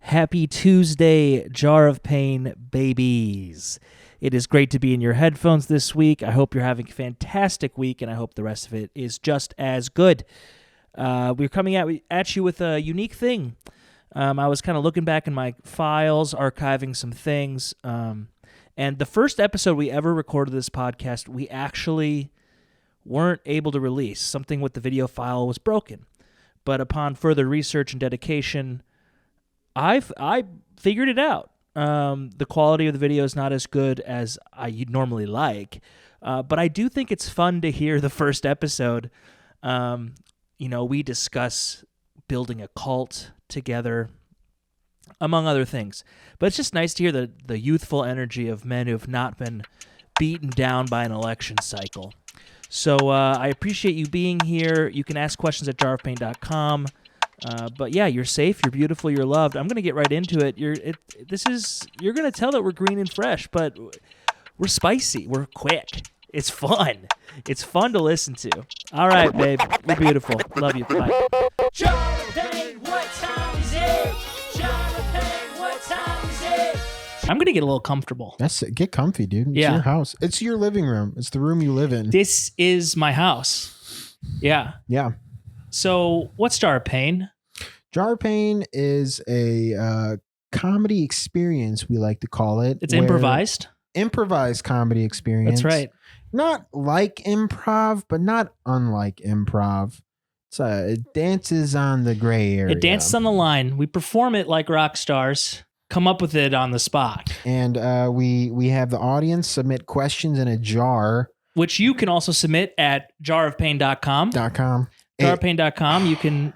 Happy Tuesday, Jar of Pain babies. It is great to be in your headphones this week. I hope you're having a fantastic week, and I hope the rest of it is just as good. We're coming at you with a unique thing. I was kind of looking back in my files, archiving some things, and the first episode we ever recorded this podcast, we actually weren't able to release. Something with the video file was broken. But upon further research and dedication, I figured it out. The quality of the video is not as good as you'd normally like, but I do think it's fun to hear the first episode. We discuss building a cult together, among other things. But it's just nice to hear the youthful energy of men who have not been beaten down by an election cycle. So I appreciate you being here. You can ask questions at jarofpain.com. But yeah, you're safe, you're beautiful, you're loved. I'm going to get right into it. You're going to tell that we're green and fresh, but we're spicy, we're quick. It's fun. It's fun to listen to. All right, babe. You're beautiful. Love you. Bye. Jonathan, what time is it? Jonathan, what time is it? I'm going to get a little comfortable. That's it. Get comfy, dude. It's your house. It's your living room. It's the room you live in. This is my house. Yeah. Yeah. So what's Jar of Pain? Jar of Pain is a comedy experience, we like to call it. It's improvised? Improvised comedy experience. That's right. Not like improv, but not unlike improv. It dances on the gray area. It dances on the line. We perform it like rock stars. Come up with it on the spot. And we have the audience submit questions in a jar. Which you can also submit at jarofpain.com. Jarofpain.com. You can...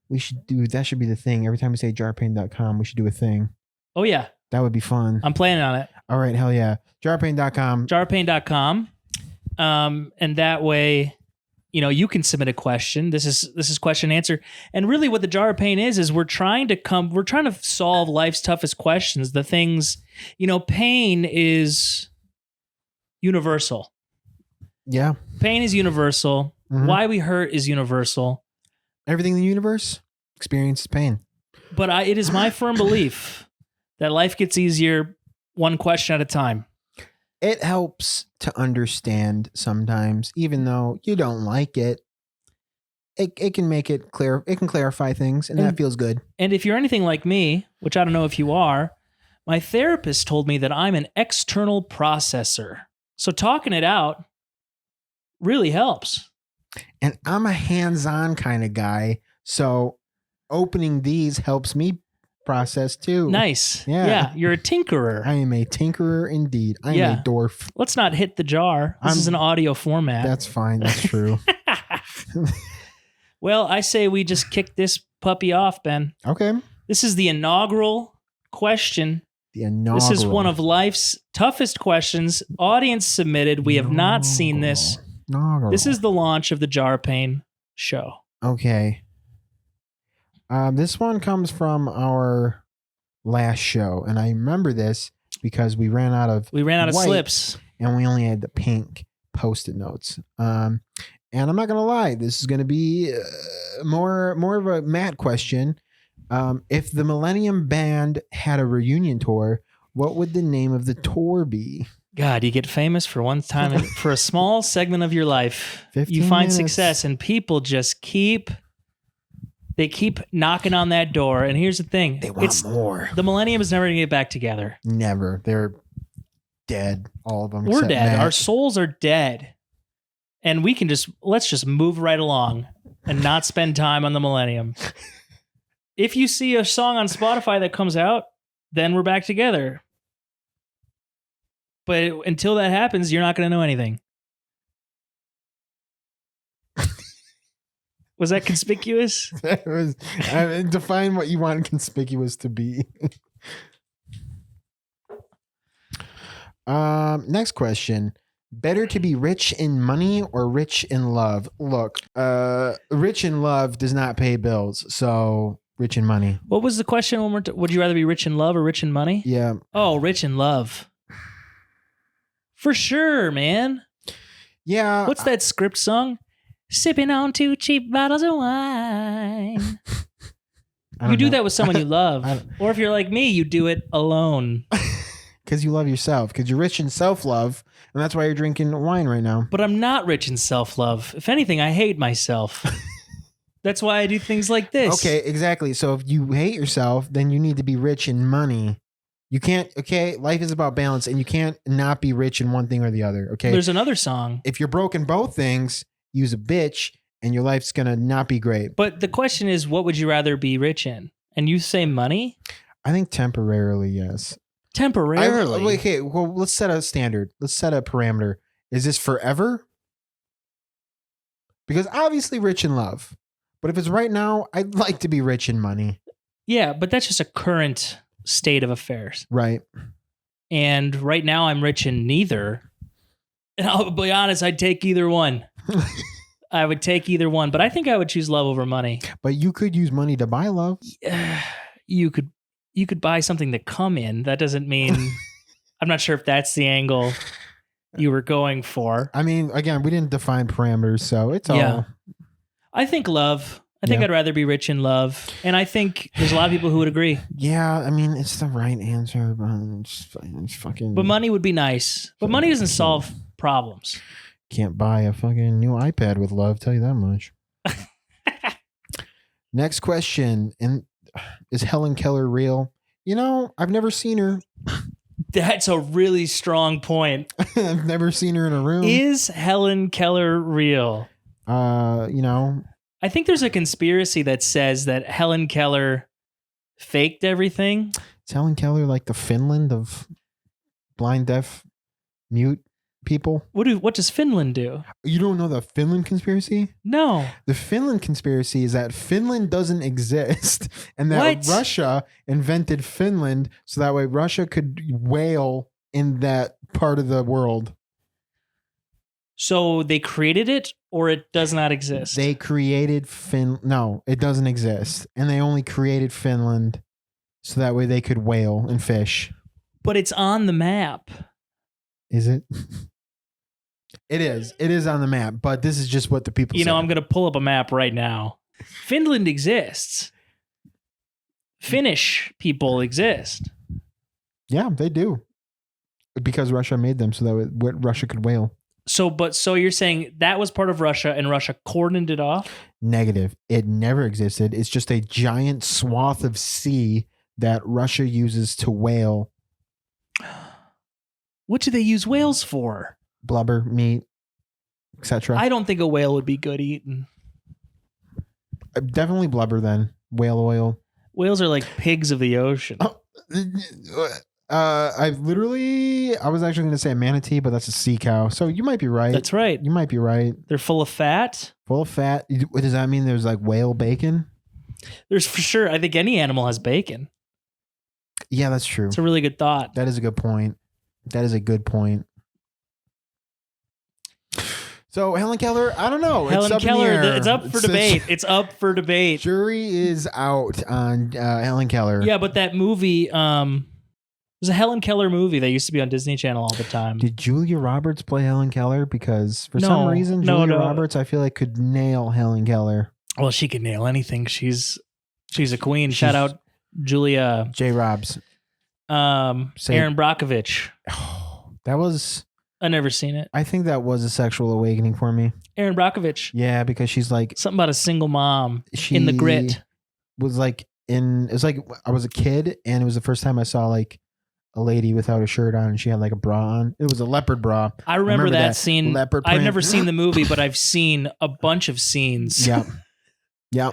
That should be the thing. Every time we say jarpain.com, we should do a thing. Oh, yeah. That would be fun. I'm planning on it. All right. Hell yeah. Jarpain.com. Jarpain.com. And that way, you can submit a question. This is question and answer. And really what the Jar of Pain is we're trying to solve life's toughest questions. The things, pain is universal. Yeah. Pain is universal. Mm-hmm. Why we hurt is universal. Everything in the universe experiences pain. But it is my firm belief that life gets easier one question at a time. It helps to understand sometimes, even though you don't like it. It can make it clear. It can clarify things, and that feels good. And if you're anything like me, which I don't know if you are, my therapist told me that I'm an external processor. So talking it out really helps. And I'm a hands-on kind of guy, so opening these helps me process too. Nice. Yeah. Yeah, you're a tinkerer. I am a tinkerer indeed. I am a dwarf. Let's not hit the jar. This is an audio format. That's fine. That's true. Well, I say we just kick this puppy off, Ben. Okay. This is the inaugural question. This is one of life's toughest questions. Audience submitted. We have not seen this. This is the launch of the Jar of Pain show. Okay. This one comes from our last show, and I remember this because we ran out of slips, and we only had the pink Post-it notes. And I'm not gonna lie, this is gonna be more of a Matt question. If the Millennium Band had a reunion tour, what would the name of the tour be? God, you get famous for one time for a small segment of your life. You find success, and people just keep knocking on that door. And here's the thing: they want more. The Millennium is never going to get back together. Never. They're dead. All of them. We're dead. Matt. Our souls are dead, and let's just move right along and not spend time on the Millennium. If you see a song on Spotify that comes out, then we're back together. But until that happens, you're not going to know anything. Was that conspicuous? Define what you want conspicuous to be. Next question. Better to be rich in money or rich in love? Look, rich in love does not pay bills, so rich in money. What was the question? Would you rather be rich in love or rich in money? Yeah. Oh, rich in love. For sure, man. Yeah. What's that script song? Sipping on 2 cheap bottles of wine. I You don't do know. that with someone you love. I don't- Or if you're like me, you do it alone. Because you love yourself. Because you're rich in self-love. And that's why you're drinking wine right now. But I'm not rich in self-love. If anything, I hate myself. That's why I do things like this. Okay, exactly. So if you hate yourself, then you need to be rich in money. You can't, okay? Life is about balance, and you can't not be rich in one thing or the other, okay? There's another song. If you're broke in both things, use a bitch, and your life's going to not be great. But the question is, what would you rather be rich in? And you say money? I think temporarily, yes. Temporarily. Okay, well, let's set a standard. Let's set a parameter. Is this forever? Because obviously rich in love. But if it's right now, I'd like to be rich in money. Yeah, but that's just a current state of affairs. Right. And right now I'm rich in neither. And I'll be honest, I'd take either one. I would take either one, but I think I would choose love over money. But you could use money to buy love. You could buy something to come in. That doesn't mean I'm not sure if that's the angle you were going for. I mean, again, we didn't define parameters, so it's all. Yeah. I think love. I think Yeah. I'd rather be rich in love. And I think there's a lot of people who would agree. Yeah, I mean, it's the right answer, but it's fucking. But money would be nice. But money doesn't solve problems. Can't buy a fucking new iPad with love, tell you that much. Next question. And is Helen Keller real? You know, I've never seen her. That's a really strong point. I've never seen her in a room. Is Helen Keller real? You know, I think there's a conspiracy that says that Helen Keller faked everything. is Helen Keller like the Finland of blind, deaf, mute people? What does Finland do? You don't know the Finland conspiracy? No. The Finland conspiracy is that Finland doesn't exist and that What? Russia invented Finland so that way Russia could whale in that part of the world. So they created it or it does not exist? They created No, it doesn't exist. And they only created Finland so that way they could whale and fish. But it's on the map. Is it? It is. It is on the map, but this is just what the people You say. know, I'm going to pull up a map right now. Finland exists. Finnish people exist. Yeah, they do. Because Russia made them so that Russia could whale. So you're saying that was part of Russia and Russia cordoned it off? Negative. It never existed. It's just a giant swath of sea that Russia uses to whale. What do they use whales for? Blubber, meat, etc. I don't think a whale would be good eaten. Definitely blubber then. Whale oil. Whales are like pigs of the ocean. Oh, I was actually going to say a manatee, but that's a sea cow. So you might be right. That's right. You might be right. They're full of fat. Full of fat. What does that mean? There's like whale bacon? There's for sure. I think any animal has bacon. Yeah, that's true. It's a really good thought. That is a good point. That is a good point. So Helen Keller, I don't know. Helen it's up Keller, in the air. it's up for debate. It's up for debate. Jury is out on Helen Keller. Yeah, but that movie, there's a Helen Keller movie that used to be on Disney Channel all the time. Did Julia Roberts play Helen Keller? Because for No. some reason, No, Julia no. Roberts, I feel like could nail Helen Keller. Well, she could nail anything. She's a queen. She's- Shout out Julia. J. Robs. Say- Aaron Brockovich. That was, I've never seen it. I think that was a sexual awakening for me. Aaron Brockovich. Yeah, because she's like, Something about a single mom she in The Grit. was like it was like I was a kid and it was the first time I saw like a lady without a shirt on and she had like a bra on. It was a leopard bra. I remember that that scene. leopard I've print. never seen the movie, but I've seen a bunch of scenes. Yeah. Yeah.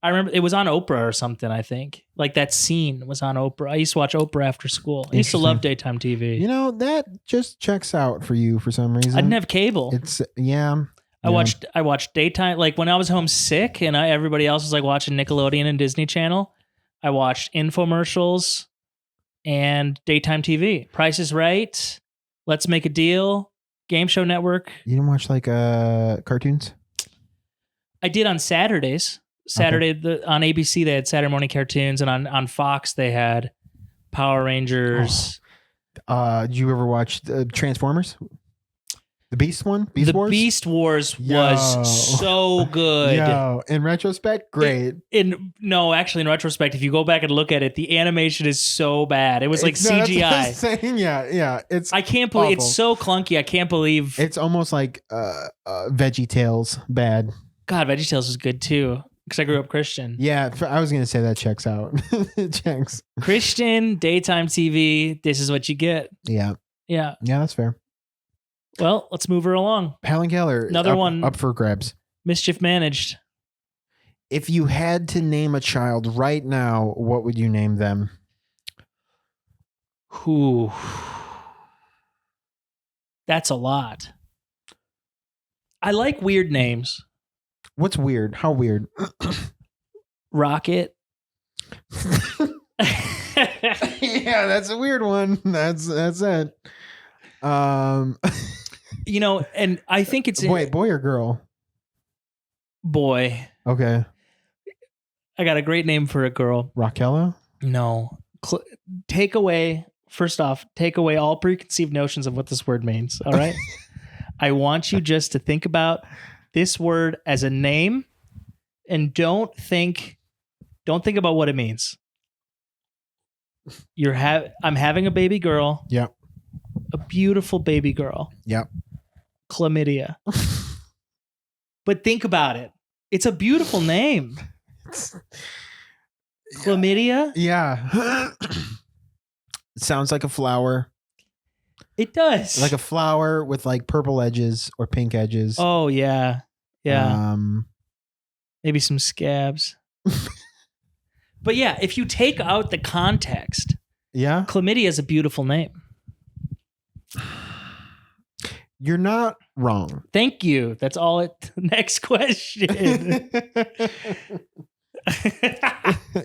I remember it was on Oprah or something, I think. Like that scene was on Oprah. I used to watch Oprah after school. I used to love daytime TV. You know, that just checks out for you for some reason. I didn't have cable. It's yeah. I Yeah. watched daytime, like when I was home sick and everybody else was like watching Nickelodeon and Disney Channel. I watched infomercials and daytime TV. Price is Right, Let's Make a Deal, Game Show Network. You didn't watch like cartoons? I did on Saturdays. On ABC they had Saturday morning cartoons, and on Fox they had Power Rangers. Did you ever watch Transformers? The Beast one? Beast the Wars? Beast Wars Yo. was so good. Yo, in retrospect, great. In retrospect, if you go back and look at it, the animation is so bad. It was like No, that's what I'm CGI. saying. Yeah. It's I can't believe awful. it's so clunky. I can't believe. It's almost like Veggie Tales bad. God, VeggieTales was good too because I grew up Christian. Yeah, I was gonna say that checks out. It checks. Christian daytime TV. This is what you get. Yeah, that's fair. Well, let's move her along. Helen Keller, Another one. up for grabs. Mischief managed. If you had to name a child right now, what would you name them? Whew. That's a lot. I like weird names. What's weird? How weird? Rocket. Yeah, that's a weird one. That's it. And I think it's boy or girl? boy. Okay. I got a great name for a girl. Raquella? No. First off, take away all preconceived notions of what this word means. All right. I want you just to think about this word as a name and don't think about what it means. I'm having a baby girl. Yep. A beautiful baby girl. Yep. Chlamydia. But think about it. It's a beautiful name. Chlamydia? Yeah. It sounds like a flower. It does. Like a flower with like purple edges or pink edges. Oh, yeah. Yeah. Maybe some scabs. But yeah, if you take out the context, yeah. chlamydia is a beautiful name. You're not wrong. Thank you. That's all it. Next question.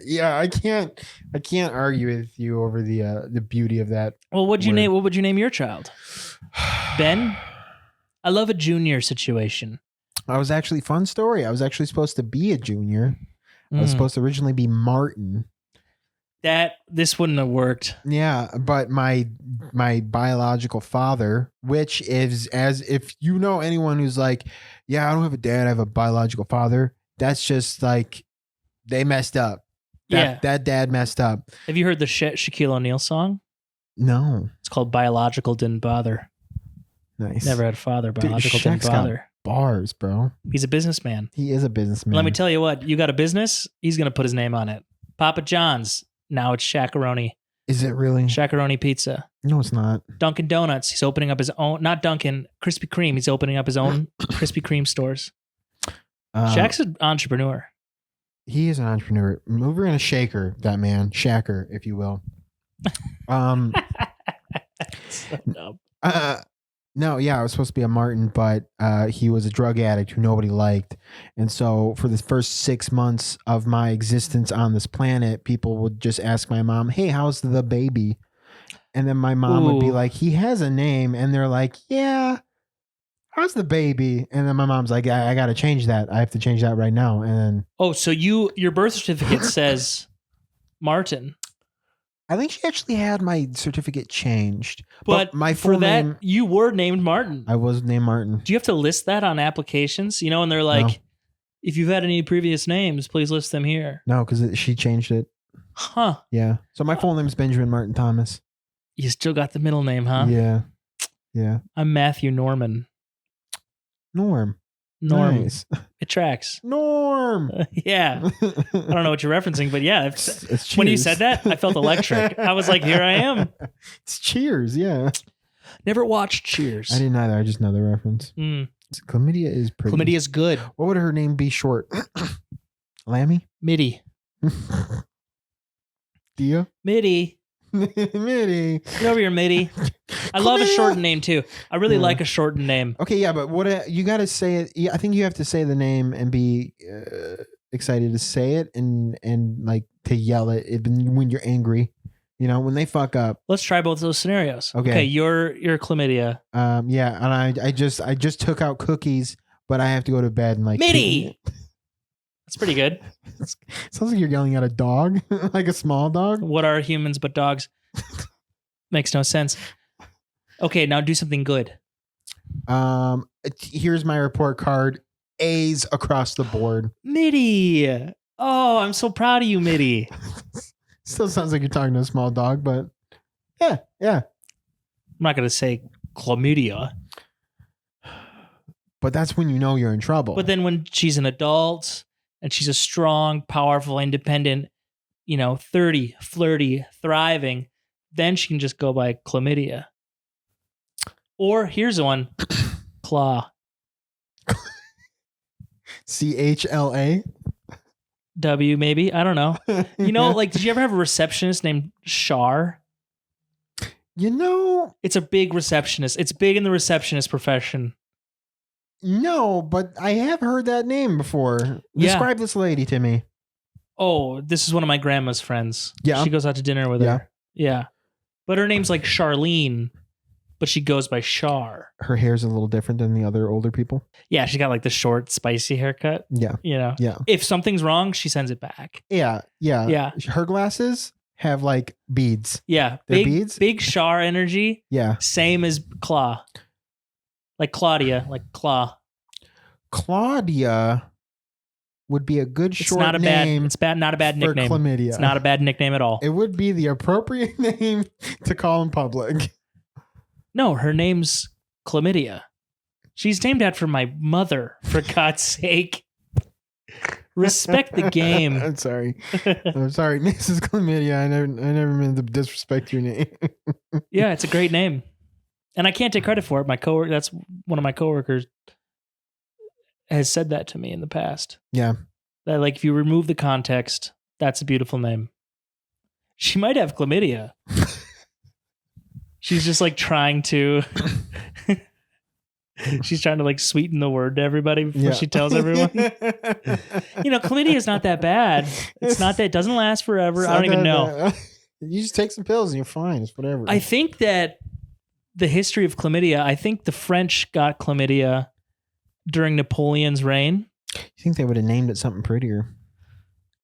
Yeah, I can't argue with you over the beauty of that. Well, what would you word. name your child? Ben? I love a junior situation. I was actually fun story. I was actually supposed to be a junior. I was supposed to originally be Martin. This wouldn't have worked. Yeah, but my biological father, which is, as if you know anyone who's like, yeah, I don't have a dad, I have a biological father. That's just like they messed up. That dad messed up. Have you heard the Shaquille O'Neal song? No. It's called Biological Didn't Bother. Nice. Never had a father. Biological Dude, didn't Shaq's got bother. bars, bro. He's a businessman. He is a businessman. Let me tell you what. You got a business, he's going to put his name on it. Papa John's. Now it's Shaq-a-Roni. Is it really? Shaq-a-Roni Pizza. No, it's not. Dunkin' Donuts. He's opening up his own. Not Dunkin'. Krispy Kreme. He's opening up his own Krispy Kreme stores. Shaq's an entrepreneur. He is an entrepreneur. Mover and a shaker, that man. Shacker, if you will. So dumb. No, yeah, I was supposed to be a Martin, but he was a drug addict who nobody liked. And so for the first 6 months of my existence on this planet, people would just ask my mom, hey, how's the baby? And then my mom would be like, he has a name. And they're like, yeah, how's the baby? And then my mom's like, I got to change that. I have to change that right now. And then, so your birth certificate says Martin. I think she actually had my certificate changed. But my full for that, name, you were named Martin. I was named Martin. Do you have to list that on applications? And they're like, No. If you've had any previous names, please list them here. No, because she changed it. Huh. Yeah. So my full name is Benjamin Martin Thomas. You still got the middle name, huh? Yeah. Yeah. I'm Matthew Norman. Norm. Norm. Nice. It tracks. Norm. Yeah. I don't know what you're referencing, but yeah. It's When you Cheers. said that, I felt electric. I was like, here I am. It's Cheers, yeah. Never watched Cheers. I didn't either. I just know the reference. Chlamydia is pretty. Chlamydia is good. What would her name be short? Lammy? Mitty. Dia? Mitty. Mitty. Get over here, Mitty. I love a shortened name too. I really like a shortened name. Okay, yeah, but what you got to say it. Yeah, I think you have to say the name and be excited to say it and like to yell it when you're angry. When they fuck up. Let's try both those scenarios. Okay, you're chlamydia. Yeah, and I just took out cookies, but I have to go to bed and like Mitty. That's pretty good. Sounds like you're yelling at a dog, like a small dog. What are humans but dogs? Makes no sense. Okay, now do something good. Here's my report card. A's across the board. Mitty. Oh, I'm so proud of you, Mitty. Still sounds like you're talking to a small dog, but yeah. I'm not going to say chlamydia. But that's when you know you're in trouble. But then when she's an adult and she's a strong, powerful, independent, 30, flirty, thriving, then she can just go by chlamydia. Or here's one, claw. CHLA? W maybe. I don't know. Did you ever have a receptionist named Shar? It's a big receptionist. It's big in the receptionist profession. No, but I have heard that name before. Yeah. Describe this lady to me. Oh, this is one of my grandma's friends. Yeah. She goes out to dinner with her. Yeah. But her name's like Charlene, but she goes by Shar. Her hair's a little different than the other older people. Yeah, she got like the short, spicy haircut. Yeah. Yeah. If something's wrong, she sends it back. Yeah. Her glasses have like beads. Yeah. They're beads? Big Shar energy. Yeah. Same as Claw. Like Claudia, like Claw. Claudia would be a good short name. Not a bad for nickname. chlamydia. It's not a bad nickname at all. It would be the appropriate name to call in public. No, her name's Chlamydia. She's named after my mother, for God's sake. Respect the game. I'm sorry, Mrs. Chlamydia. I never meant to disrespect your name. Yeah, it's a great name, and I can't take credit for it. That's one of my coworkers has said that to me in the past. Yeah, that like if you remove the context, that's a beautiful name. She might have chlamydia. She's just like trying to. She's trying to like sweeten the word to everybody before she tells everyone. Chlamydia is not that bad. It's not that it doesn't last forever. I don't even know. Bad. You just take some pills and you're fine. It's whatever. I think that the history of chlamydia, I think the French got chlamydia during Napoleon's reign. You think they would have named it something prettier?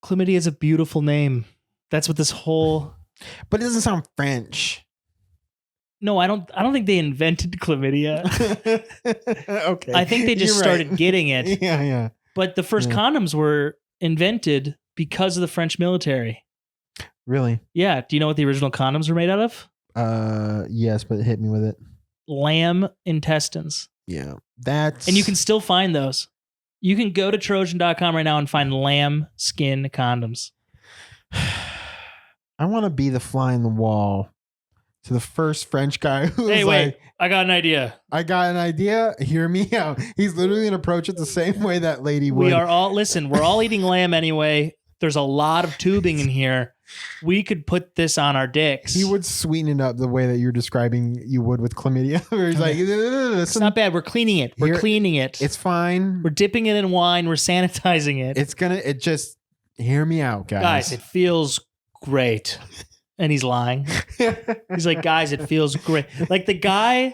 Chlamydia is a beautiful name. That's what this whole... But it doesn't sound French. No, I don't think they invented chlamydia. Okay. I think they just started getting it. Yeah. But the first condoms were invented because of the French military. Really? Yeah. Do you know what the original condoms were made out of? Yes, but hit me with it. Lamb intestines. Yeah. And you can still find those. You can go to Trojan.com right now and find lamb skin condoms. I want to be the fly in the wall to the first French guy who was like, I got an idea. Hear me out. He's literally going to approach it the same way that lady would. We're all eating lamb anyway. There's a lot of tubing in here. We could put this on our dicks. He would sweeten it up the way that you're describing you would with chlamydia. Where he's like, it's not bad. We're cleaning it. It's fine. We're dipping it in wine. We're sanitizing it. Hear me out, guys. Guys, it feels great. And he's lying. He's like, guys, it feels great. Like the guy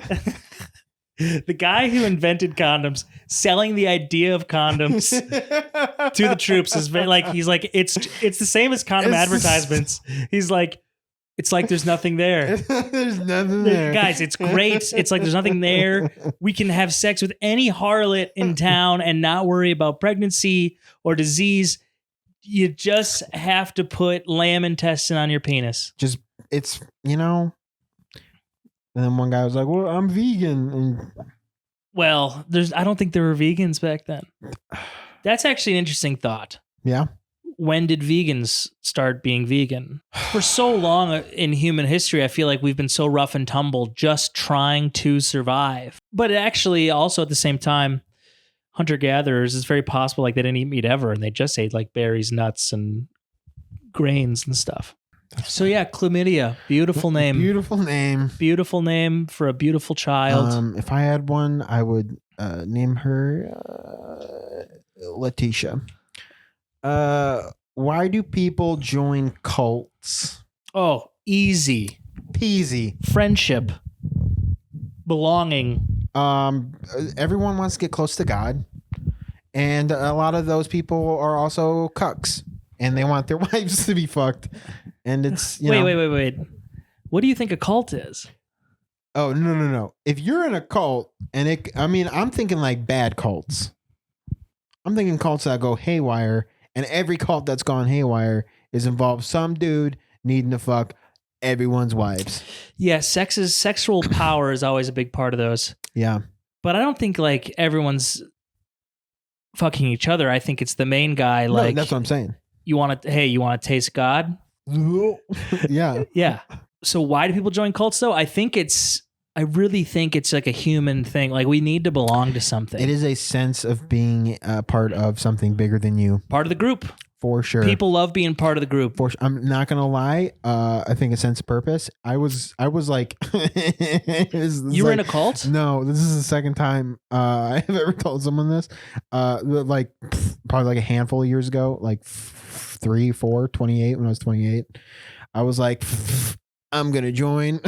who invented condoms, selling the idea of condoms to the troops is very like, he's like, it's the same as condom advertisements. He's like, it's like there's nothing there. There's nothing there. Guys, it's great. It's like there's nothing there. We can have sex with any harlot in town and not worry about pregnancy or disease. You just have to put lamb intestine on your penis. And then one guy was like, well, I'm vegan. Well, I don't think there were vegans back then. That's actually an interesting thought. Yeah. When did vegans start being vegan? For so long in human history, I feel like we've been so rough and tumble just trying to survive. But actually also at the same time, hunter-gatherers, it's very possible like they didn't eat meat ever and they just ate like berries, nuts, and grains and stuff. So yeah, chlamydia, beautiful name. Beautiful name for a beautiful child. If I had one, I would name her Letitia. Why do people join cults? Oh, easy peasy. Friendship, belonging. Everyone wants to get close to God, and a lot of those people are also cucks, and they want their wives to be fucked. And it's wait. What do you think a cult is? Oh, no. If you're in a cult I'm thinking like bad cults. I'm thinking cults that go haywire, and every cult that's gone haywire is involved some dude needing to fuck everyone's wives. Yeah, sexual power is always a big part of those. Yeah. But I don't think like everyone's fucking each other. I think it's the main guy. No, Like that's what I'm saying. you want to taste God? Yeah. Yeah. So why do people join cults though? I really think it's like a human thing. Like we need to belong to something. It is a sense of being a part of something bigger than you. Part of the group. For sure. People love being part of the group. I'm not gonna lie. I think a sense of purpose. I was like, You were in a cult? No, this is the second time I have ever told someone this. Like probably like a handful of years ago, like 3, 4, 28. When I was 28, I was like, I'm gonna join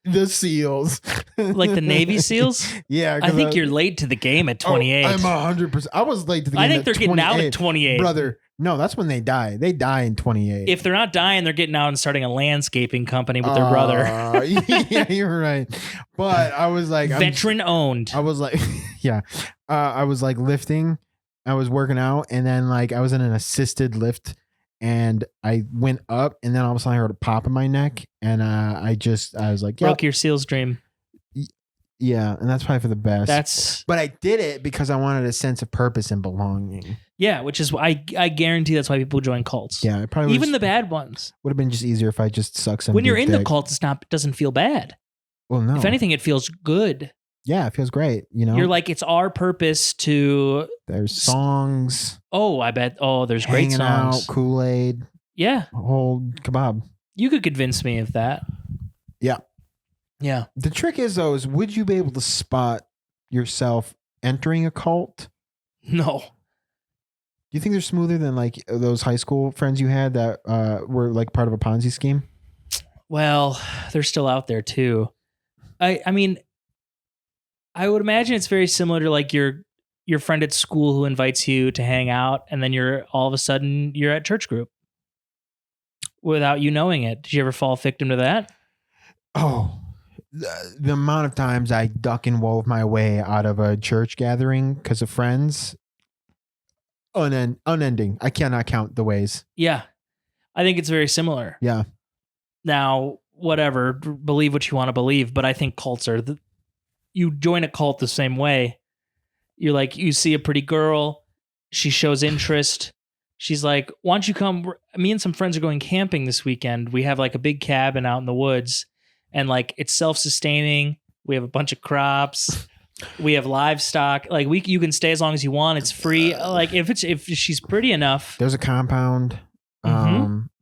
the SEALs, Like the Navy SEAls. Yeah, I think you're late to the game at 28. I'm 100%. I was late to the game. I think they're getting out at 28, brother. No, that's when they die. They die in 28. If they're not dying, they're getting out and starting a landscaping company with their brother. Yeah, you're right. But I was like, Veteran owned. I was like, yeah. I was like lifting. I was working out, and then like I was in an assisted lift, and I went up, and then all of a sudden I heard a pop in my neck, and I was like, Broke your SEAL's dream. Yeah, and that's probably for the best. But I did it because I wanted a sense of purpose and belonging. Yeah, which is why I guarantee that's why people join cults. Yeah, it probably even the bad ones would have been just easier if I just sucked some. When you're in dick. the cult, it doesn't feel bad. Well, no. If anything, it feels good. Yeah, it feels great. You know, You're like, it's our purpose to. There's songs. Oh, I bet. Oh, there's great hanging songs. Out, Kool-Aid. Yeah, whole kebab. You could convince me of that. Yeah. Yeah. The trick is though, would you be able to spot yourself entering a cult? No. Do you think they're smoother than like those high school friends you had that were like part of a Ponzi scheme? Well, they're still out there too. I mean, I would imagine it's very similar to like your friend at school who invites you to hang out, and then you're all of a sudden you're at church group without you knowing it. Did you ever fall victim to that? Oh, the amount of times I duck and wove my way out of a church gathering because of friends, unending. I cannot count the ways. Yeah. I think it's very similar. Yeah. Now, whatever, believe what you want to believe, but I think cults are, you join a cult the same way. You're like, you see a pretty girl, she shows interest. She's like, why don't you come? Me and some friends are going camping this weekend. We have like a big cabin out in the woods, and like it's self-sustaining. We have a bunch of crops. We have livestock. Like you can stay as long as you want. It's free. Like if she's pretty enough. There's a compound.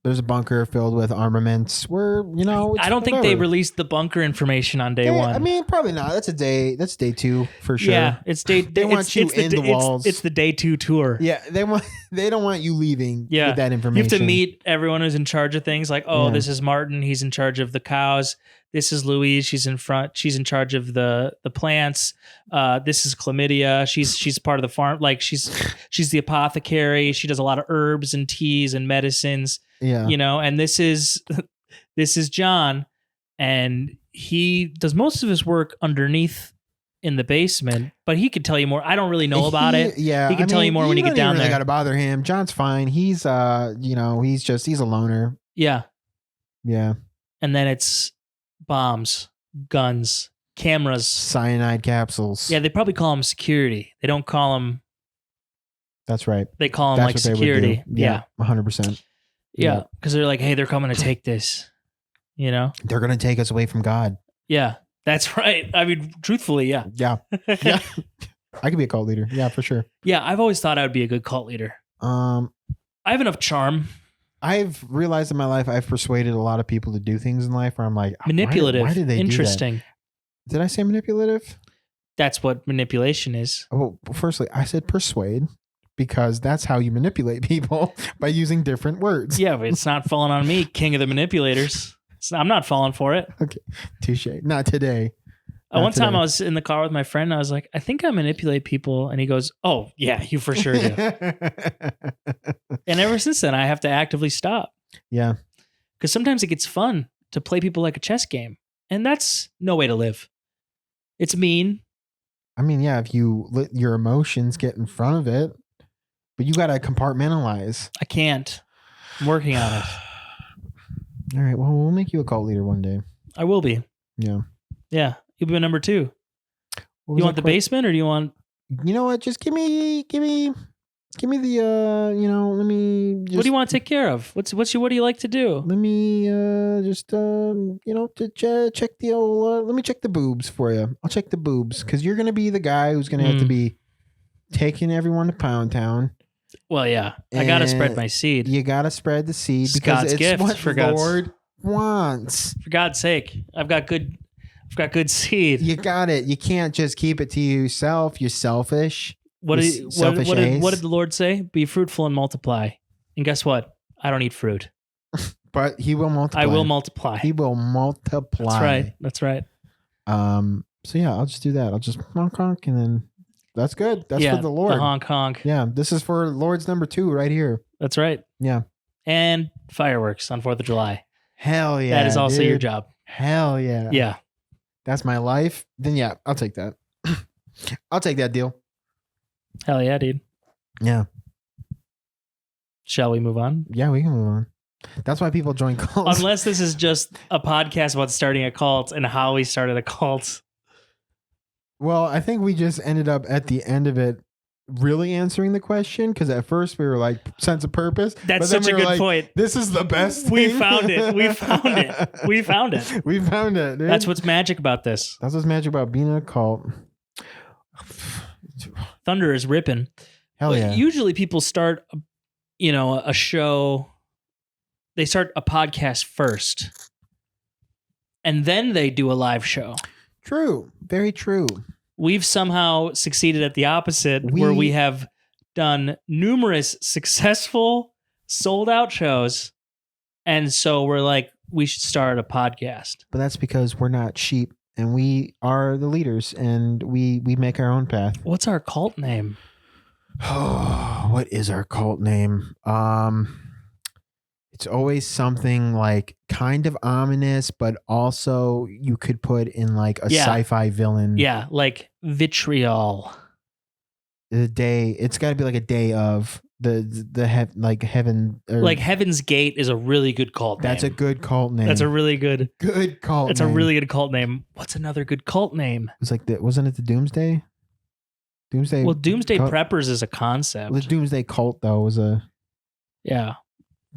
There's a bunker filled with armaments. I don't think they released the bunker information on day one. I mean, probably not. That's day 2 for sure. Yeah, it's day. They want you in the walls. It's the day 2 tour. Yeah, they don't want you leaving with that information. You have to meet everyone who's in charge of things. Like, this is Martin. He's in charge of the cows. This is Louise. She's in front. She's in charge of the plants. This is Chlamydia. She's part of the farm. Like she's the apothecary. She does a lot of herbs and teas and medicines. Yeah. And this is John, and he does most of his work underneath in the basement, but he could tell you more. I don't really know about it. Yeah. He can tell you more when you get down there. Got to bother him. John's fine. He's he's a loner. Yeah. Yeah. And then it's bombs, guns, cameras, cyanide capsules. Yeah, they probably call them security. They don't call them. That's right. They call them like security. Yeah. 100%. Yeah, because they're like, hey, they're coming to take this. They're going to take us away from God. Yeah, that's right. I mean, truthfully, yeah. Yeah. Yeah. I could be a cult leader. Yeah, for sure. Yeah, I've always thought I would be a good cult leader. I have enough charm. I've realized in my life I've persuaded a lot of people to do things in life where I'm like, manipulative. Why did they Interesting. do that? Did I say manipulative? That's what manipulation is. Oh, firstly, I said persuade. Because that's how you manipulate people, by using different words. Yeah, but it's not falling on me, king of the manipulators. I'm not falling for it. Okay, touche. Not today. One time I was in the car with my friend. And I was like, I think I manipulate people. And he goes, oh, yeah, you for sure do. And ever since then, I have to actively stop. Yeah. Because sometimes it gets fun to play people like a chess game. And that's no way to live. It's mean. I mean, yeah, if you let your emotions get in front of it, but you got to compartmentalize. I can't. I'm working on it. All right. Well, we'll make you a cult leader one day. I will be. Yeah. Yeah. You'll be my number 2. What was You want that the basement or do you want... You know what? Just give me the, let me just. What do you want to take care of? What do you like to do? Let me to check the old, let me check the boobs for you. I'll check the boobs because you're going to be the guy who's going to have to be taking everyone to Pound Town. Well, yeah. I got to spread my seed. You got to spread the seed because God's it's gift what for the Lord wants. For God's sake. I've got good seed. You got it. You can't just keep it to yourself. You're selfish. What did the Lord say? Be fruitful and multiply. And guess what? I don't eat fruit. But he will multiply. I will multiply. He will multiply. That's right. So yeah, I'll just do that. I'll just honk honk and then that's good. That's for the Lord. The honk honk. Yeah. This is for Lord's number 2 right here. That's right. Yeah. And fireworks on 4th of July. Hell yeah. That is also dude. your job. Hell yeah. Yeah. That's my life. Then yeah, I'll take that. I'll take that deal. Hell yeah, dude. Yeah. Shall we move on? Yeah, we can move on. That's why people join cults. Unless this is just a podcast about starting a cult and how we started a cult. Well, I think we just ended up at the end of it really answering the question because at first we were like sense of purpose. That's such a good point. This is the best We thing. found it. We found it. We found it. We found it, dude. That's what's magic about this. That's what's magic about being in a cult. Thunder is ripping. Hell yeah. Usually people start, a show. They start a podcast first. And then they do a live show. True. Very true. We've somehow succeeded at the opposite, where we have done numerous successful sold out shows. And so we're like, we should start a podcast. But that's because we're not sheep and we are the leaders and we make our own path. What's our cult name? Oh, what is our cult name? It's always something like kind of ominous, but also you could put in like a sci-fi villain. Yeah, like vitriol. The day, it's got to be like a day of heaven. Like Heaven's Gate is a really good cult name. That's a good cult name. That's a really good cult. That's a really good cult name. What's another good cult name? It's like wasn't it the Doomsday? Well, Doomsday Preppers is a concept. The Doomsday Cult though was a. Yeah.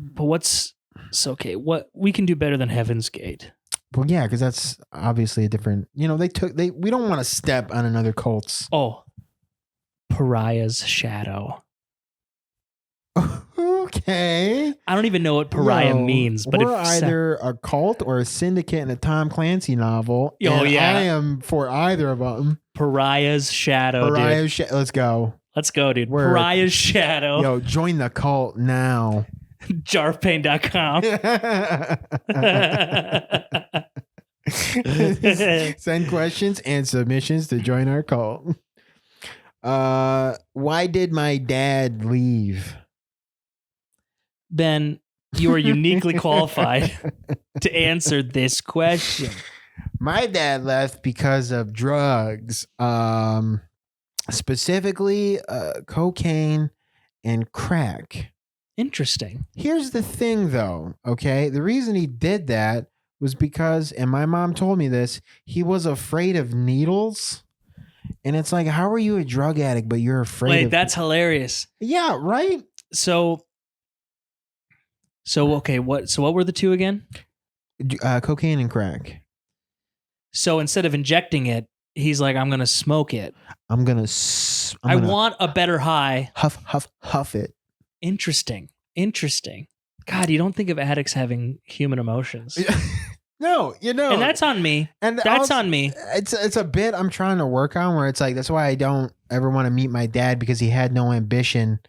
But okay, what we can do better than Heaven's Gate. Well, yeah, because that's obviously a different, we don't want to step on another cult's. Oh, Pariah's Shadow. Okay. I don't even know what Pariah means, but we're either a cult or a syndicate in a Tom Clancy novel. Oh, yeah. I am for either of them. Pariah's Shadow, dude. Let's go. Let's go, dude. Pariah's Shadow. Yo, join the cult now. Jarpain.com. Send questions and submissions to join our cult. Why did my dad leave? Ben, you are uniquely qualified to answer this question. My dad left because of drugs, specifically cocaine and crack. Interesting. Here's the thing, though, okay? The reason he did that was because, and my mom told me this, he was afraid of needles. And it's like, how are you a drug addict, but you're afraid of... that's hilarious. Yeah, right? So okay, what were the two again? Cocaine and crack. So instead of injecting it, he's like, I'm going to smoke it. I want a better high. Huff it. Interesting. God, you don't think of addicts having human emotions. No, and that's on me. And that's on me. It's a bit I'm trying to work on where it's like, that's why I don't ever want to meet my dad because he had no ambition.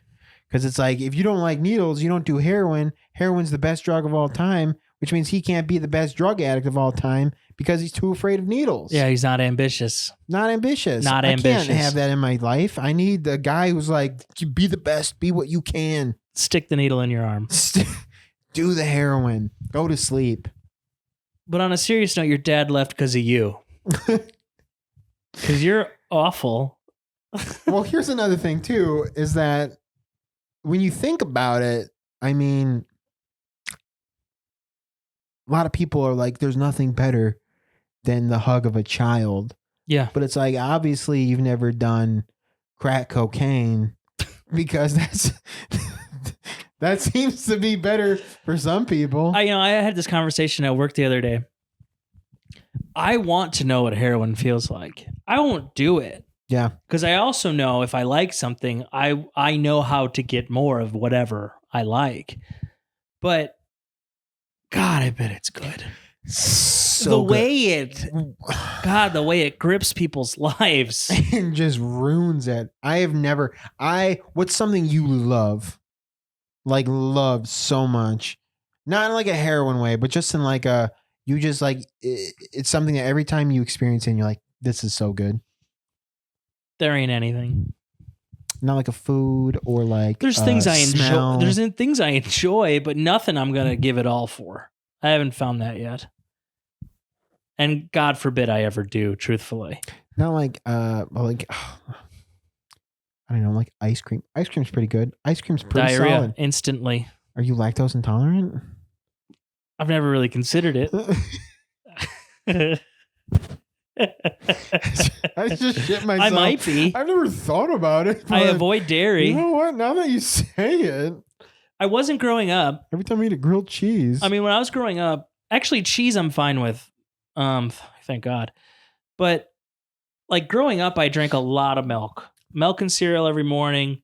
Because it's like, if you don't like needles, you don't do heroin. Heroin's the best drug of all time, which means he can't be the best drug addict of all time because he's too afraid of needles. Yeah, he's not ambitious. I can't have that in my life. I need the guy who's like, be the best, be what you can. Stick the needle in your arm. Do the heroin. Go to sleep. But on a serious note, your dad left because of you. Because you're awful. Well, here's another thing too, is that when you think about it, I mean, a lot of people are like, there's nothing better than the hug of a child. Yeah. But it's like, obviously you've never done crack cocaine because that seems to be better for some people. I had this conversation at work the other day. I want to know what heroin feels like. I won't do it. Yeah. Because I also know if I like something, I know how to get more of whatever I like. But God, I bet it's good. So the way it grips people's lives and just ruins it. What's something you love so much, not in like a heroin way, but just in like it's something that every time you experience it, and you're like, this is so good. There ain't anything. Not like a food or like there's things I smell. enjoy. There's things I enjoy, but nothing I'm gonna give it all for. I haven't found that yet. And God forbid I ever do, truthfully. Not like I don't know, like ice cream. Ice cream's pretty good. Ice cream's pretty Diarrhea solid. instantly. Are you lactose intolerant? I've never really considered it. I just shit myself. I might be. I've never thought about it. I avoid dairy. You know what? Now that you say it, I wasn't growing up. every time I eat a grilled cheese. I mean, when I was growing up, actually cheese I'm fine with. Thank God. But like growing up, I drank a lot of milk and cereal every morning,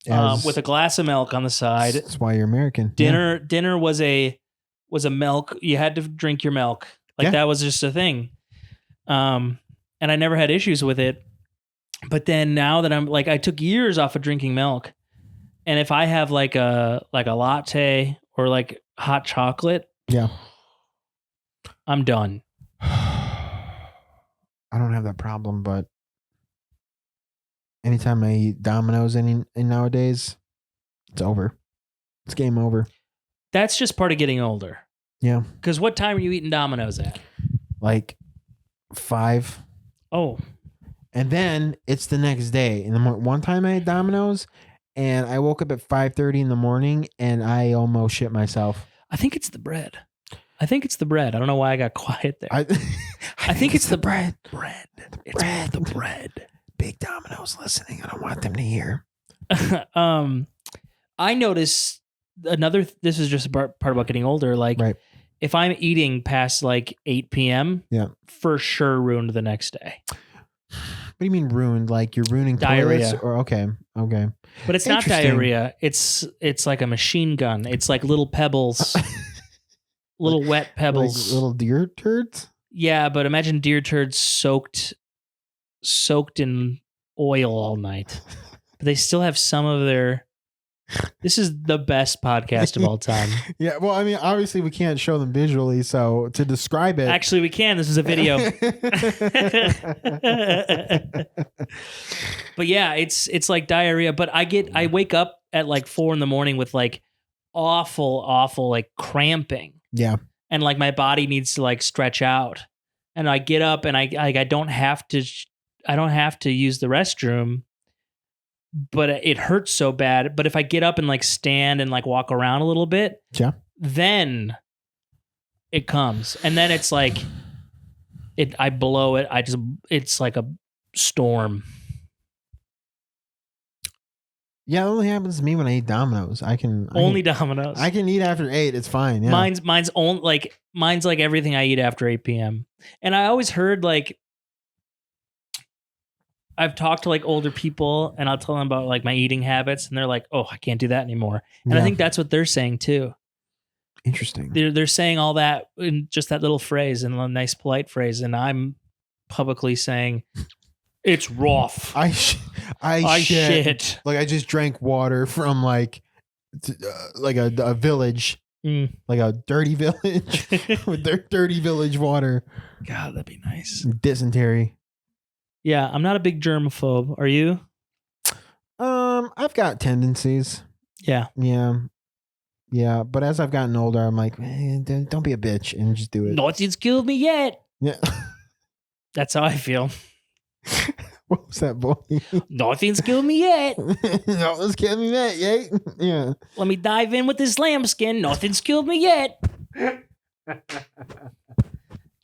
with a glass of milk on the side. That's why you're American. Dinner was a milk. You had to drink your milk. That was just a thing. And I never had issues with it. But then now that I'm like, I took years off of drinking milk. And if I have like a latte or like hot chocolate, yeah, I'm done. I don't have that problem, but anytime I eat Domino's in nowadays, it's over. It's game over. That's just part of getting older. Yeah. Because what time are you eating Domino's at? Like 5. Oh. And then it's the next day. In the one time I ate Domino's and I woke up at 5:30 in the morning and I almost shit myself. I think it's the bread. I don't know why I got quiet there. I think it's the bread. It's the bread. Big Domino's listening. I don't want them to hear. I notice this is just a part about getting older. Like, right. If I'm eating past like 8 p.m., for sure ruined the next day. What do you mean ruined? Like you're ruining diarrhea? Or okay. But it's not diarrhea. It's like a machine gun. It's like little pebbles, little wet pebbles, like little deer turds. Yeah, but imagine deer turds soaked in oil all night, but they still have some of their. This is the best podcast of all time. Yeah, well, I mean, obviously we can't show them visually, so to describe it. Actually, we can. This is a video. But yeah, it's like diarrhea. But I wake up at like 4 a.m. with like awful like cramping. Yeah, and like my body needs to like stretch out, and I get up and I don't have to use the restroom. But it hurts so bad. But if I get up and like stand and like walk around a little bit, then it comes. And then it's like, I blow it. It's like a storm. Yeah, it only happens to me when I eat Domino's. Domino's. I can eat after 8. It's fine. Yeah. Mine's like everything I eat after 8 p.m. And I always heard like, I've talked to like older people and I'll tell them about like my eating habits and they're like, oh, I can't do that anymore. And I think that's what they're saying too. Interesting. They're saying all that in just that little phrase and a nice polite phrase. And I'm publicly saying it's rough. I shit. Like I just drank water from like a village, like a dirty village with their dirty village water. God, that'd be nice. Dysentery. Yeah, I'm not a big germaphobe. Are you? I've got tendencies. Yeah. Yeah. Yeah, but as I've gotten older, I'm like, man, don't be a bitch and just do it. Nothing's killed me yet. Yeah. That's how I feel. What was that, boy? Nothing's killed me yet. No one's killing me that, yay. Yeah. Let me dive in with this lambskin. Nothing's killed me yet.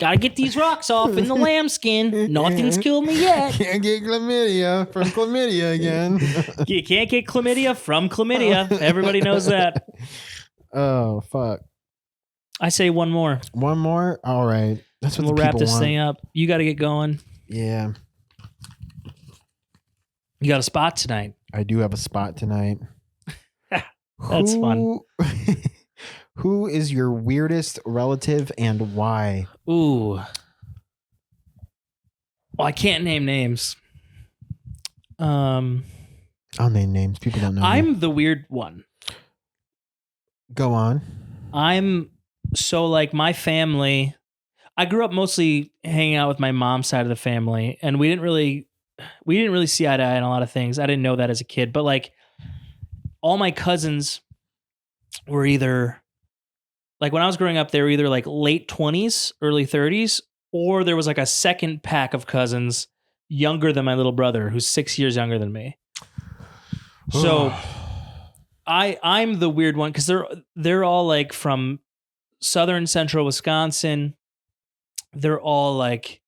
Gotta get these rocks off in the lambskin. Nothing's killed me yet. Can't get chlamydia from chlamydia again. You can't get chlamydia from chlamydia. Everybody knows that. Oh, fuck. I say one more. One more? All right. That's what We'll the wrap people this want. thing up. You got to get going. Yeah. You got a spot tonight. I do have a spot tonight. That's fun. Who is your weirdest relative and why? Ooh. Well, I can't name names. I'll name names. People don't know. I'm the weird one. Go on. I'm so like my family. I grew up mostly hanging out with my mom's side of the family, and we didn't really see eye to eye on a lot of things. I didn't know that as a kid, but like all my cousins were either like when I was growing up, they were either like late 20s, early 30s, or there was like a second pack of cousins younger than my little brother, who's 6 years younger than me. So I'm the weird one because they're all like from southern central Wisconsin. They're all like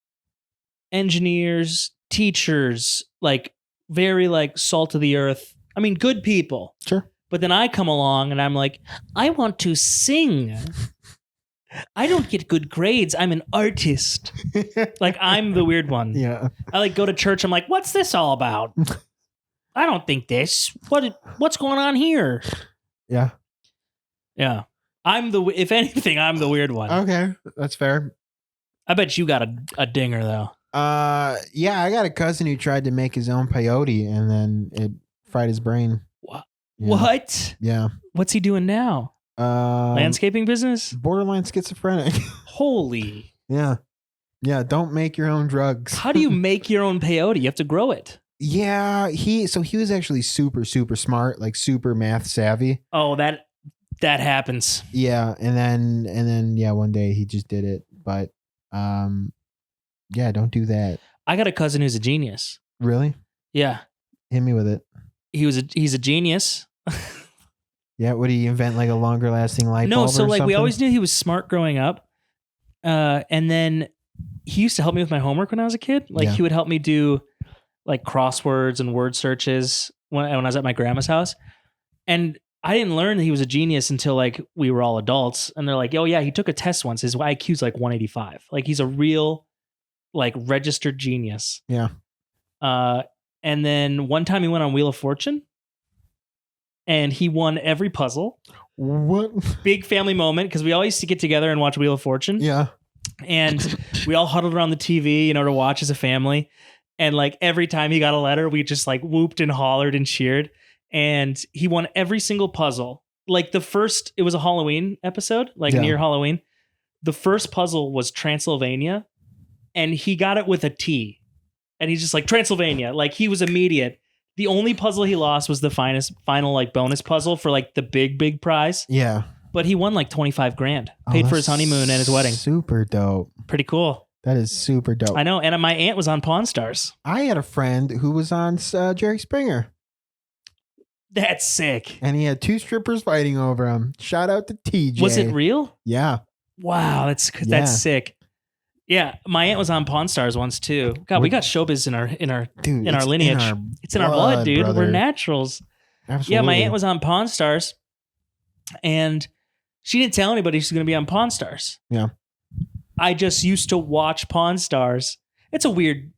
engineers, teachers, like very like salt of the earth. I mean, good people. Sure. But then I come along and I'm like, I want to sing. I don't get good grades. I'm an artist. Like I'm the weird one. Yeah. I like go to church. I'm like, what's this all about? I don't think this. What's going on here? Yeah. Yeah. If anything, I'm the weird one. Okay. That's fair. I bet you got a dinger though. Yeah, I got a cousin who tried to make his own peyote and then it fried his brain. What? Yeah. What? Yeah. What's he doing now? Landscaping business? Borderline schizophrenic. Holy. Yeah. Yeah. Don't make your own drugs. How do you make your own peyote? You have to grow it. Yeah. He was actually super, super smart, like super math savvy. Oh, that happens. Yeah. And then, yeah, one day he just did it. But, yeah, don't do that. I got a cousin who's a genius. Really? Yeah. Hit me with it. He's a genius. Yeah. Would he invent like a longer lasting light bulb? No, so or like we something? always knew he was smart growing up. And then he used to help me with my homework when I was a kid. Like Yeah. he would help me do like crosswords and word searches when I was at my grandma's house. And I didn't learn that he was a genius until like we were all adults. And they're like, oh yeah, he took a test once. His IQ's like 185. Like he's a real like registered genius. Yeah. And then one time he went on Wheel of Fortune and he won every puzzle. What? Big family moment because we all used to get together and watch Wheel of Fortune. Yeah. And we all huddled around the TV, to watch as a family. And like every time he got a letter, we just like whooped and hollered and cheered. And he won every single puzzle. Like it was a Halloween episode, like Yeah. near Halloween. The first puzzle was Transylvania and he got it with a T. And he's just like, Transylvania. Like he was immediate. The only puzzle he lost was the final like bonus puzzle for like the big prize. Yeah. But he won like 25 grand. Paid for his that's honeymoon and his wedding. Super dope. Pretty cool. That is super dope. I know. And my aunt was on Pawn Stars. I had a friend who was on Jerry Springer. That's sick. And he had two strippers fighting over him. Shout out to TJ. Was it real? Yeah. Wow, that's sick. Yeah, my aunt was on Pawn Stars once too. God, we got showbiz in our Dude, in our it's lineage. It's in our blood, dude. brother. We're naturals. Absolutely. Yeah, my aunt was on Pawn Stars, and she didn't tell anybody she's going to be on Pawn Stars. Yeah. I just used to watch Pawn Stars. It's weird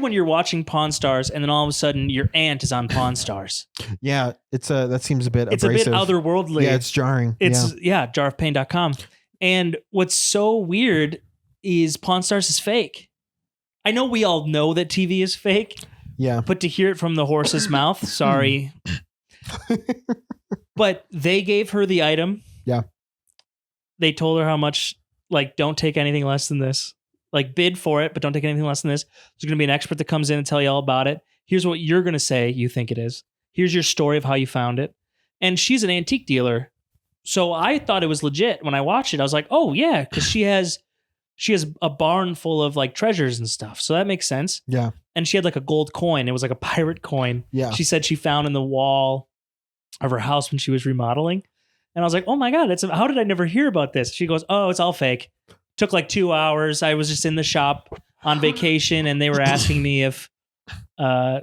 when you're watching Pawn Stars and then all of a sudden your aunt is on Pawn Stars. Yeah, that seems a bit It's abrasive. a bit otherworldly. Yeah, it's jarring. jarofpain.com. And what's so weird is Pawn Stars is fake. I know we all know that TV is fake, Yeah. but to hear it from the horse's mouth, sorry. But they gave her the item. Yeah. They told her how much, like, don't take anything less than this. Like, bid for it, but don't take anything less than this. There's going to be an expert that comes in and tell you all about it. Here's what you're going to say you think it is. Here's your story of how you found it. And she's an antique dealer. So I thought it was legit when I watched it. I was like, oh yeah, because she has a barn full of like treasures and stuff. So that makes sense. Yeah. And she had like a gold coin. It was like a pirate coin. Yeah. She said she found in the wall of her house when she was remodeling. And I was like, oh my God, how did I never hear about this? She goes, oh, it's all fake. Took like 2 hours. I was just in the shop on vacation and they were asking me if I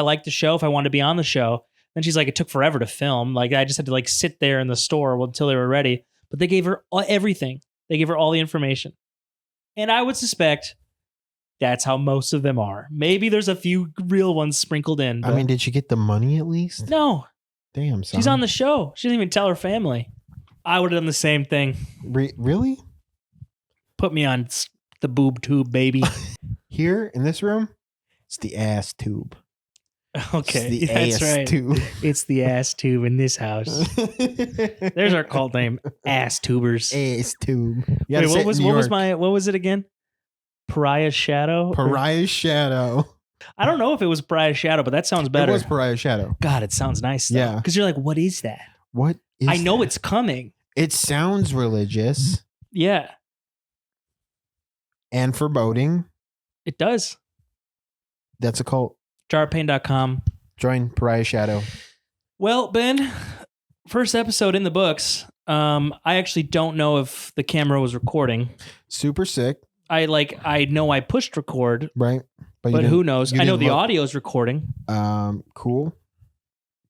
liked the show, if I wanted to be on the show. Then she's like, it took forever to film. Like I just had to like sit there in the store until they were ready. But they gave her everything. They gave her all the information. And I would suspect that's how most of them are. Maybe there's a few real ones sprinkled in. I mean, did she get the money at least? No. Damn, son. She's on the show. She didn't even tell her family. I would have done the same thing. Really? Put me on the boob tube, baby. Here in this room, it's the ass tube. Okay, It's the that's ass right. tube. It's the ass tube in this house. There's our cult name, ass tubers. Ass tube. Wait, what was it again? Pariah Shadow? Pariah Shadow? I don't know if it was Pariah Shadow, but that sounds better. It was Pariah Shadow. God, it sounds nice though. Yeah. Because you're like, what is that? What is I know that? it's coming. It sounds religious Yeah, and foreboding. it does. That's a cult. Jarpain.com. Join Pariah Shadow. Well, Ben, first episode in the books. I actually don't know if the camera was recording. Super sick, I know I pushed record, right? but you who didn't- knows? you I know didn't the look- audio is recording. Cool.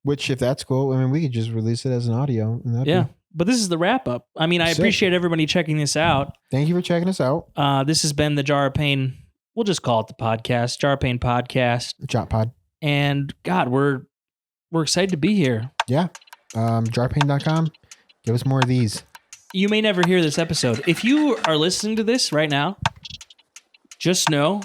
Which, if that's cool, I mean, we could just release it as an audio. And that'd Yeah. be- But this is the wrap up. I mean, I Sick. appreciate everybody checking this out. Thank you for checking us out. This has been the Jar of Pain. We'll just call it the podcast, Jar of Pain Podcast. Jot Pod. And God, we're excited to be here. Yeah. Jarpain.com. Give us more of these. You may never hear this episode. If you are listening to this right now, just know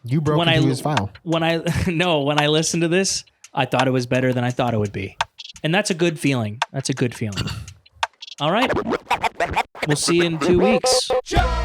You broke When into I- his file. when I listened to this, I thought it was better than I thought it would be. And that's a good feeling. That's a good feeling. All right. We'll see you in 2 weeks. Jar